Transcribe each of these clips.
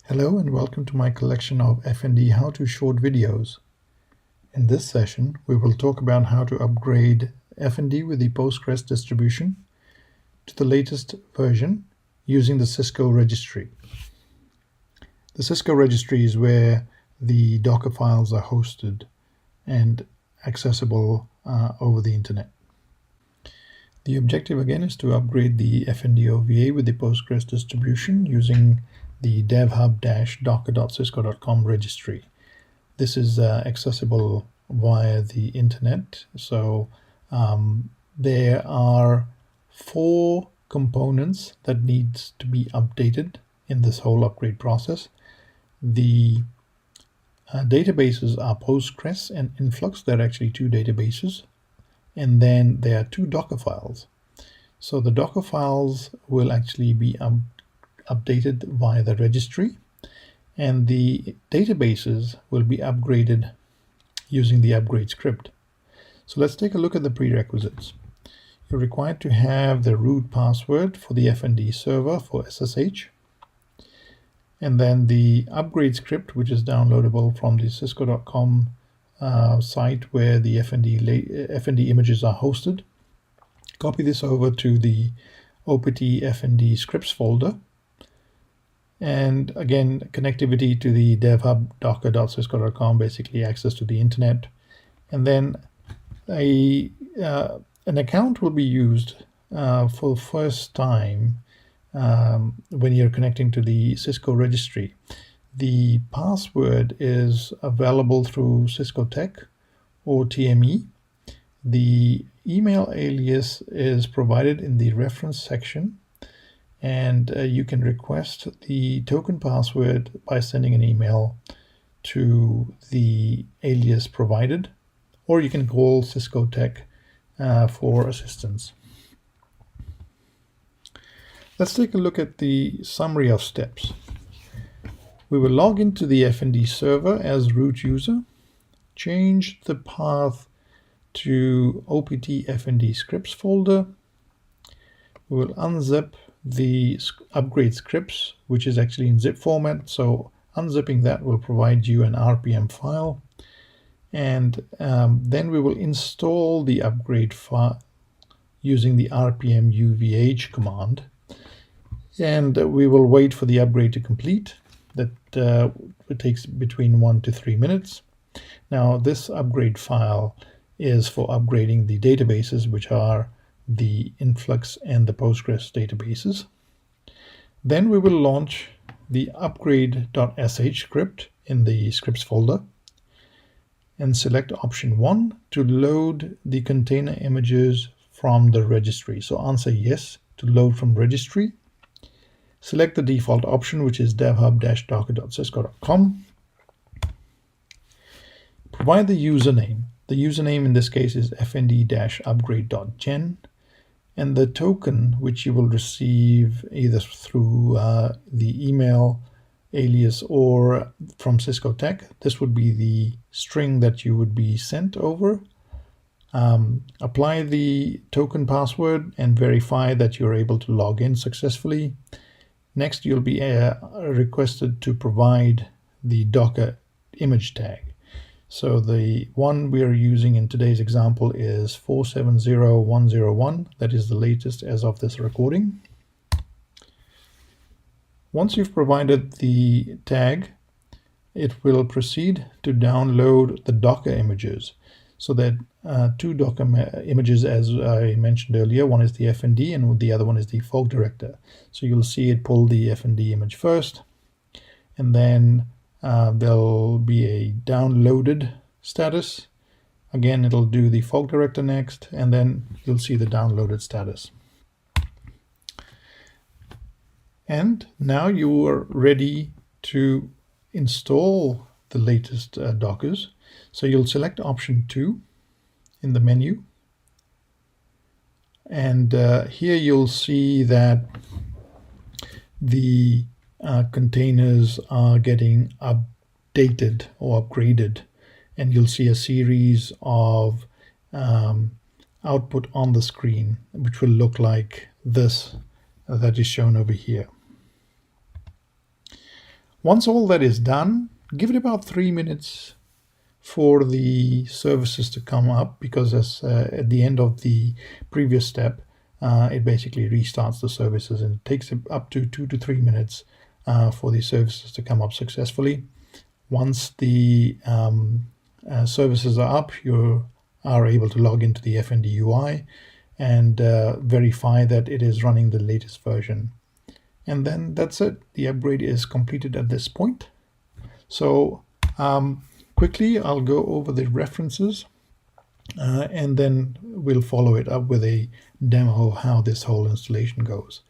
Hello and welcome to my collection of FND how-to short videos. In this session, we will talk about how to upgrade FND with the Postgres distribution to the latest version using the Cisco registry. The Cisco registry is where the Docker files are hosted and accessible over the internet. The objective again is to upgrade the FND OVA with the Postgres distribution using the devhub-docker.cisco.com registry. This is accessible via the internet. So there are 4 components that needs to be updated in this whole upgrade process. The databases are Postgres and Influx. They're actually 2 databases. And then there are 2 Docker files. So the Docker files will actually be updated via the registry, and the databases will be upgraded using the upgrade script. So let's take a look at the prerequisites. You're required to have the root password for the FND server for SSH, and then the upgrade script, which is downloadable from the cisco.com site where the FND images are hosted. Copy this over to the OPT FND scripts folder. And again, connectivity to the devhub-docker.cisco.com, basically access to the internet. And then an account will be used for the first time when you're connecting to the Cisco registry. The password is available through Cisco Tech or TME. The email alias is provided in the reference section, and you can request the token password by sending an email to the alias provided, or you can call Cisco Tech for assistance. Let's take a look at the summary of steps. We will log into the FND server as root user, change the path to OPT FND scripts folder. We will unzip the upgrade scripts, which is actually in zip format. So unzipping that will provide you an RPM file. And then we will install the upgrade file using the RPM UVH command. And we will wait for the upgrade to complete. That it takes between 1 to 3 minutes. Now this upgrade file is for upgrading the databases, which are the Influx and the Postgres databases. Then we will launch the upgrade.sh script in the scripts folder and select option 1 to load the container images from the registry. So answer yes to load from registry. Select the default option, which is devhub-docker.cisco.com. Provide the username. The username in this case is fnd-upgrade.gen, and the token, which you will receive either through the email alias or from Cisco Tech. This would be the string that you would be sent over. Apply the token password and verify that you're able to log in successfully. Next, you'll be requested to provide the Docker image tag. So the one we are using in today's example is 470101. That is the latest as of this recording. Once you've provided the tag, it will proceed to download the Docker images. So that 2 Docker images, as I mentioned earlier. One is the FND and the other one is the fork director. So you'll see it pull the FND image first, and then there'll be a downloaded status. Again, it'll do the fork director next, and then you'll see the downloaded status. And now you are ready to install the latest Dockers. So you'll select option 2 in the menu. And here you'll see that the containers are getting updated or upgraded. And you'll see a series of output on the screen, which will look like this that is shown over here. Once all that is done, give it about 3 minutes for the services to come up, because as at the end of the previous step, it basically restarts the services, and it takes up to 2 to 3 minutes for the services to come up successfully. Once the services are up, you are able to log into the FND UI and verify that it is running the latest version. And then that's it. The upgrade is completed at this point. So quickly, I'll go over the references and then we'll follow it up with a demo of how this whole installation goes.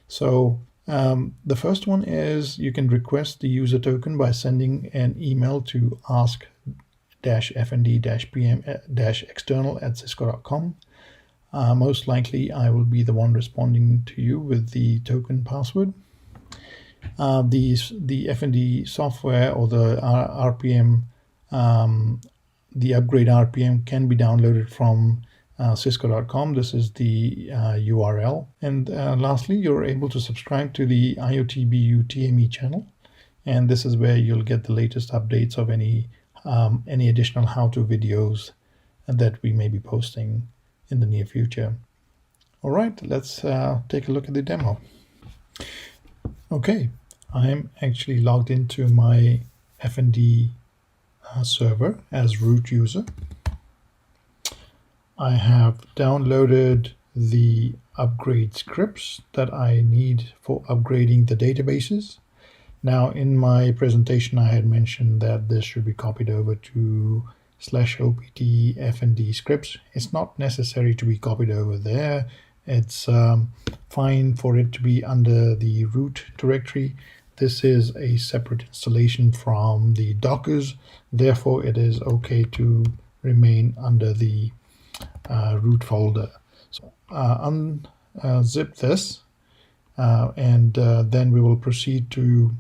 So the first one is you can request the user token by sending an email to ask-fnd-pm-external@cisco.com. Most likely, I will be the one responding to you with the token password. The FND software or the RPM, the upgrade RPM can be downloaded from cisco.com. This is the URL. And lastly, you're able to subscribe to the IoTBU TME channel. And this is where you'll get the latest updates of any additional how-to videos that we may be posting in the near future. All right, let's take a look at the demo. Okay, I'm actually logged into my FND server as root user. I have downloaded the upgrade scripts that I need for upgrading the databases. Now, in my presentation, I had mentioned that this should be copied over to /opt FND scripts. It's not necessary to be copied over there. It's fine for it to be under the root directory. This is a separate installation from the Dockers. Therefore, it is okay to remain under the root folder. So unzip this and then we will proceed to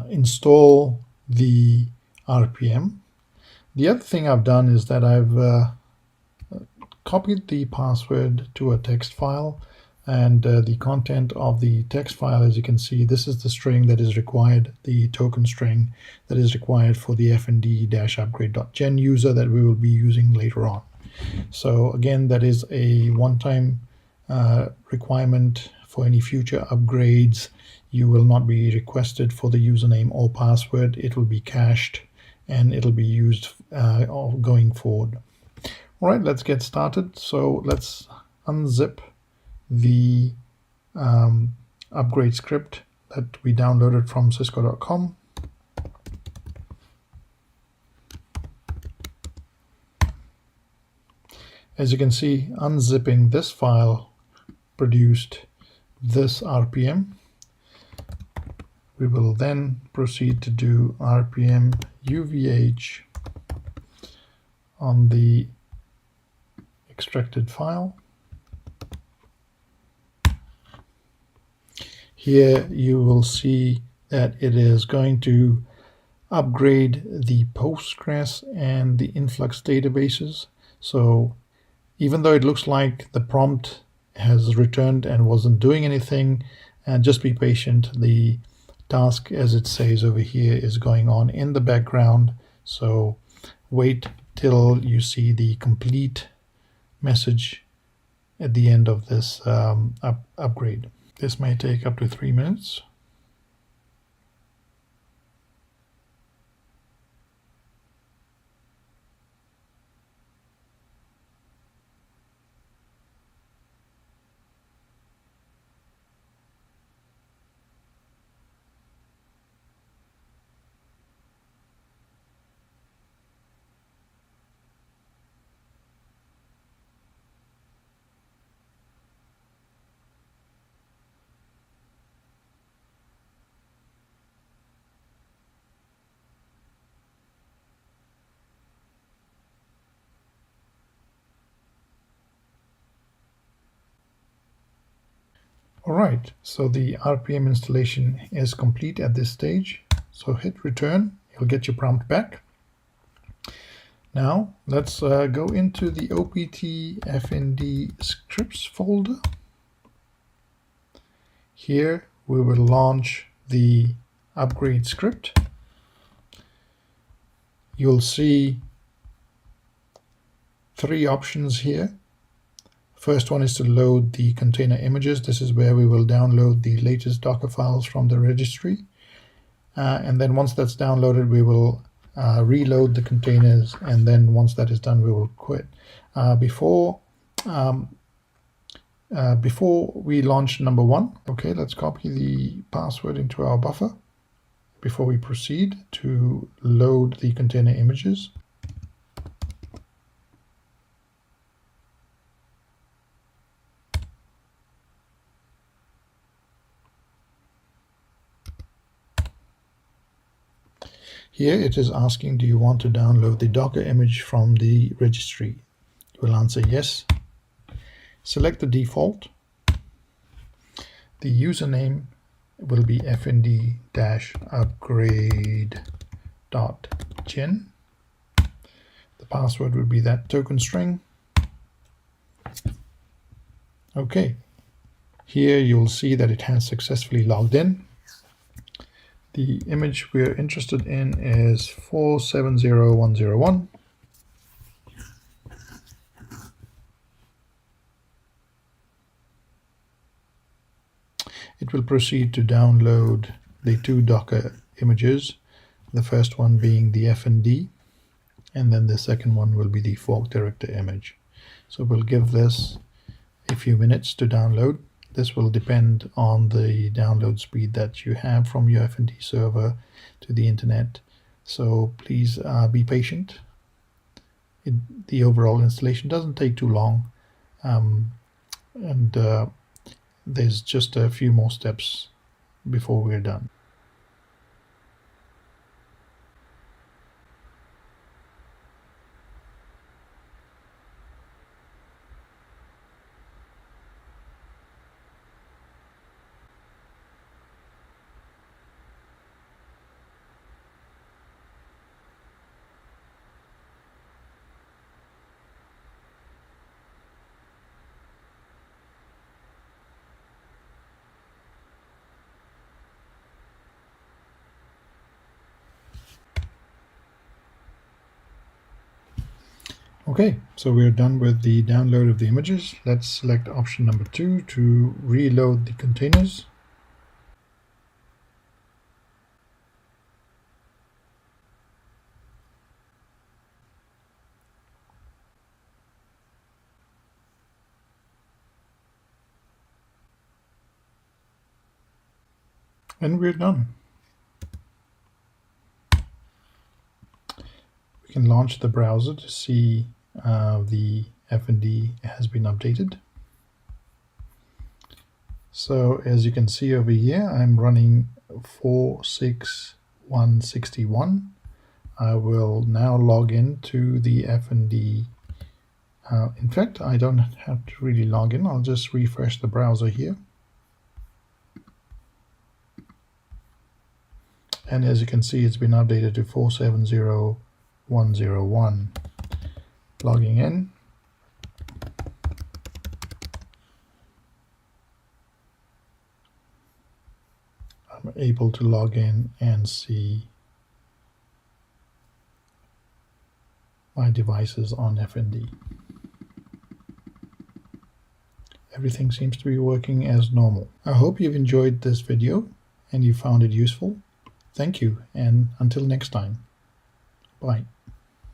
install the RPM. The other thing I've done is that I've copied the password to a text file, and the content of the text file, as you can see, this is the string that is required, the token string that is required for the fnd-upgrade.gen user that we will be using later on. So again, that is a one-time requirement for any future upgrades. You will not be requested for the username or password. It will be cached and it'll be used going forward. All right, let's get started. So let's unzip the upgrade script that we downloaded from cisco.com. As you can see, unzipping this file produced this RPM. We will then proceed to do RPM UVH on the extracted file. Here you will see that it is going to upgrade the Postgres and the influx databases. So even though it looks like the prompt has returned and wasn't doing anything, and just be patient. The task, as it says over here, is going on in the background. So wait till you see the complete message at the end of this upgrade. This may take up to 3 minutes. All right, so the RPM installation is complete at this stage. So hit return, you'll get your prompt back. Now let's go into the OPT FND scripts folder. Here we will launch the upgrade script, you'll see three options here. First one is to load the container images. This is where we will download the latest Docker files from the registry. And then once that's downloaded, we will reload the containers. And then once that is done, we will quit. Before we launch number one, okay, let's copy the password into our buffer before we proceed to load the container images. Here it is asking, do you want to download the Docker image from the registry? We'll answer yes. Select the default. The username will be fnd-upgrade.gen. The password will be that token string. Okay. Here you'll see that it has successfully logged in. The image we're interested in is 470101. It will proceed to download the two Docker images, the first one being the FND, and then the second one will be the fork director image. So we'll give this a few minutes to download. This will depend on the download speed that you have from your FND server to the internet. So please be patient. The overall installation doesn't take too long. There's just a few more steps before we're done. Okay, so we're done with the download of the images. Let's select option number 2 to reload the containers. And we're done. We can launch the browser to see the FND has been updated. So as you can see over here, I'm running 46161. I will now log in to the FND. In fact, I don't have to really log in. I'll just refresh the browser here. And as you can see, it's been updated to 470101. Logging in. I'm able to log in and see my devices on FND. Everything seems to be working as normal. I hope you've enjoyed this video and you found it useful. Thank you, and until next time, bye.